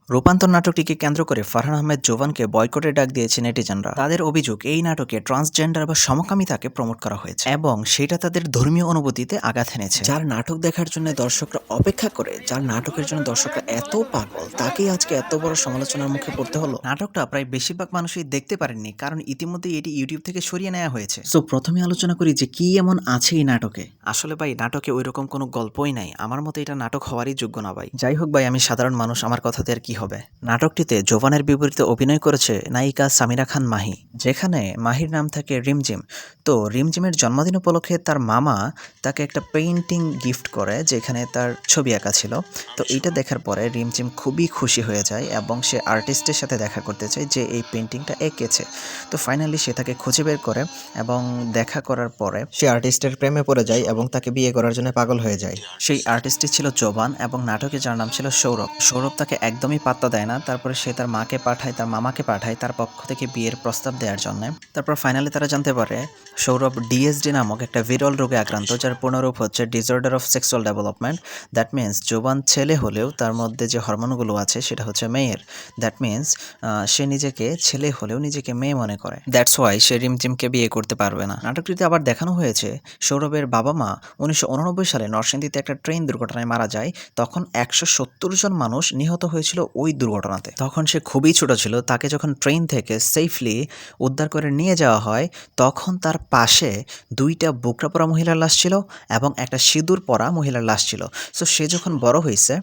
রূপান্তর নাটকটিকে কেন্দ্র করে ফারহান আহমেদ জোবানকে বয়কটের ডাক দিয়েছে নেটিজেনরা। তাদের অভিযোগ এই নাটকে ট্রান্সজেন্ডার বা সমকামিতাকে প্রমোট করা হয়েছে এবং সেটা তাদের ধর্মীয় অনুভূতিতে আঘাত এনেছে। যার নাটক দেখার জন্য দর্শকরা অপেক্ষা করে, যার নাটকের জন্য দর্শকরা এত পাগল, তাকেই আজকে এত বড় সমালোচনার মুখে পড়তে হলো। নাটকটা প্রায় বেশিরভাগ মানুষই দেখতে পারেননি, কারণ ইতিমধ্যে এটি ইউটিউব থেকে সরিয়ে নেওয়া হয়েছে। সো প্রথমে আলোচনা করি যে কি এমন আছে এই নাটকে। আসলে ভাই, নাটকে ওইরকম কোনো গল্পই নাই। আমার মতে এটা নাটক হওয়ারই যোগ্য না ভাই। যাই হোক ভাই, আমি সাধারণ মানুষ, আমার কথাতে আর কি হবে। নাটকটিতে জোবানের বিপরীতে অভিনয় করেছে নায়িকা সামিরা খান মাহি, যেখানে মাহির নাম থাকে রিমঝিম। তো রিমঝিমের জন্মদিন উপলক্ষে তার মামা তাকে একটা পেইন্টিং গিফট করে, যেখানে তার ছবি আঁকা ছিল। তো এইটা দেখার পরে রিমঝিম খুবই খুশি হয়ে যায় এবং সে আর্টিস্টের সাথে দেখা করতে চায় যে এই পেইন্টিংটা এঁকেছে। তো ফাইনালি সে তাকে খুঁজে বের করে এবং দেখা করার পরে সে আর্টিস্টের প্রেমে পড়ে যায় এবং তাকে বিয়ে করার জন্য পাগল হয়ে যায়। সেই আর্টিস্টটি ছিল জোবান এবং নাটকে যার নাম ছিল সৌরভ। সৌরভ তাকে একদমই পাত্তা দেয় না। তারপরে সে তার মাকে পাঠায়, তার মামাকে পাঠায় তার পক্ষ থেকে বিয়ের প্রস্তাব দেওয়ার জন্য। তারপর ফাইনালি তারা জানতে পারে সৌরভ ডিএসডি নামক একটা বিরল রোগে আক্রান্ত, যার পূর্ণরূপ হচ্ছে disorder of sexual development. That means জোবান ছেলে হলেও তার মধ্যে যে হরমোনগুলো আছে সেটা হচ্ছে মেয়ের। দ্যাট মিন্স সে নিজেকে ছেলে হলেও নিজেকে মেয়ে মনে করে। দ্যাটস ওয়াই সে রিমঝিমকে বিয়ে করতে পারবে না। নাটকটিতে আবার দেখানো হয়েছে সৌরভের বাবা মা 1989 সালে নরসিংদীতে একটা ট্রেন দুর্ঘটনায় মারা যায়। তখন 170 জন মানুষ নিহত হয়েছিল ওই দুর্ঘটনাতে। তখন সে খুবই ছোট ছিল। তাকে যখন ট্রেন থেকে সেফলি উদ্ধার করে নিয়ে যাওয়া হয়, তখন তার পাশে 2টা বোকরা পরা মহিলার লাশ ছিল এবং একটা সিঁদুর পরা মহিলার লাশ ছিল। সো সে যখন বড় হয়েছে,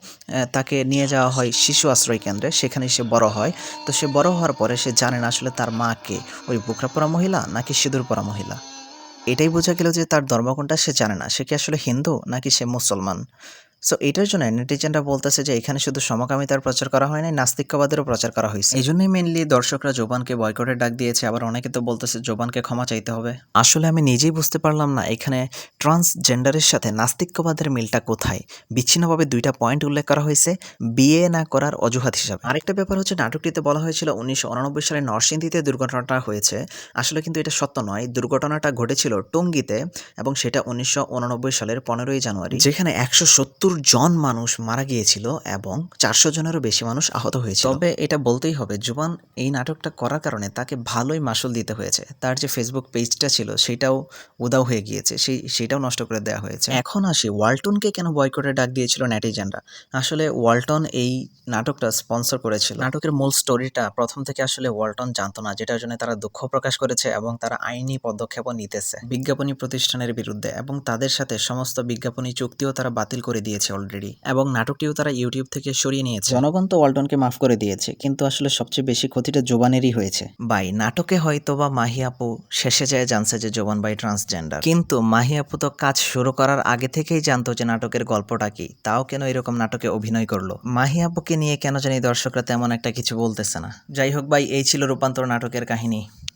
তাকে নিয়ে যাওয়া হয় শিশু আশ্রয় কেন্দ্রে, সেখানে সে বড় হয়। তো সে বড় হওয়ার পরে সে জানে না আসলে তার মা কে, ওই বোকরা পরা মহিলা নাকি সিঁদুর পরা মহিলা। এটাই বোঝা গেল যে তার ধর্ম কোনটা সে জানে না। সে কি আসলে হিন্দু নাকি সে মুসলমান। সো এটার জন্য নেটিজেনরা বলতেছে যে এখানে শুধু সমকামিতার প্রচার করা হয় নাই, নাস্তিক্যবাদেরও প্রচার করা হয়েছে। এই জন্যই মেইনলি দর্শকরা জোবানকে বয়কটের ডাক দিয়েছে। আবার অনেকে তো বলতেছে জোবানকে ক্ষমা চাইতে হবে। আসলে আমি নিজেই বুঝতে পারলাম না এখানে ট্রান্সজেন্ডারের সাথে নাস্তিক্যবাদের মিলটা কোথায়। বিচ্ছিন্নভাবে 2টা পয়েন্ট উল্লেখ করা হয়েছে বিয়ে না করার অজুহাত হিসাবে। আরেকটা ব্যাপার হচ্ছে, নাটকটিতে বলা হয়েছিল 1989 সালে নরসিংদীতে দুর্ঘটনাটা হয়েছে। আসলে কিন্তু এটা সত্য নয়। দুর্ঘটনাটা ঘটেছিল টঙ্গীতে এবং সেটা 1989 সালের 15ই জানুয়ারি, যেখানে 170 জন মানুষ মারা গিয়েছিল এবং 400 জনেরও বেশি মানুষ আহত হয়েছিল। তবে এটা বলতেই হবে, জোবান এই নাটকটা করার কারণে তাকে ভালোই মাসুল দিতে হয়েছে। তার যে ফেসবুক পেজটা ছিল সেটাও উধাও হয়ে গিয়েছে, সেটাও নষ্ট করে দেওয়া হয়েছে। এখন আসি ওয়ালটনকে কেন বয়কটের ডাক দিয়েছিল নেটিজেনরা। আসলে ওয়ালটন এই নাটকটা স্পন্সর করেছিল। নাটকের মূল স্টোরিটা প্রথম থেকে আসলে ওয়ালটন জানতো না, যেটার জন্য তারা দুঃখ প্রকাশ করেছে এবং তারা আইনি পদক্ষেপও নিতেছে বিজ্ঞাপনী প্রতিষ্ঠানের বিরুদ্ধে, এবং তাদের সাথে সমস্ত বিজ্ঞাপনী চুক্তিও তারা বাতিল করে দিয়েছে অলরেডি, এবং নাটকটিও তারা ইউটিউব থেকে সরিয়ে নিয়েছে। জনগণ তো ওয়ালটনকে মাফ করে দিয়েছে, কিন্তু আসলে সবচেয়ে বেশি ক্ষতিটা জোবানেরই হয়েছে। ভাই, নাটকে হয়তো বা মাহি আপু শেষে যায় জানছে যে জোবান ভাই ট্রান্সজেন্ডার, কিন্তু মাহি আপু তো কাজ শুরু করার আগে থেকেই জানতো যে নাটকের গল্পটা কি। তাও কেন এরকম নাটকে অভিনয় করলো। মাহি আপুকে নিয়ে কেন জানি দর্শকরা তেমন একটা কিছু বলতেছে না। যাই হোক ভাই, এই ছিল রূপান্তর নাটকের কাহিনী।